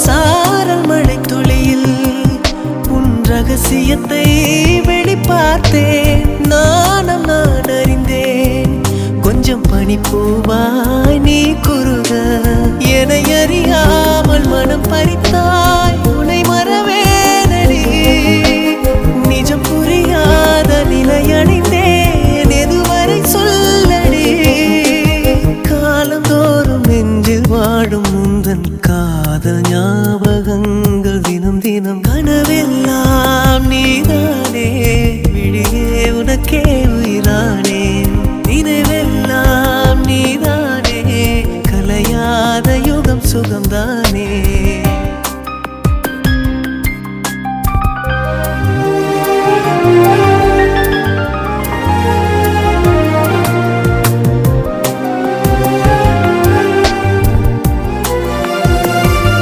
சாரல் மழை துளியில் உன் ரகசியத்தை வெளிப்பார்த்தேன். நானும் நான் அறிந்தேன். கொஞ்சம் பனிப்பூவாய் நீ குறுக என்னை அறியாமல் மனம் பறித்தாய். உன்னை மறவேனடி நிஜம் புரியாத நிலையடைந்தேன். எதுவரை சொல்லடி காலந்தோறும் நெஞ்சில் வாடும் முந்தன் காதல் ஞாபகங்கள் தினம் தினம் கனவெல்லாம் நீதானே விழியே உனக்கே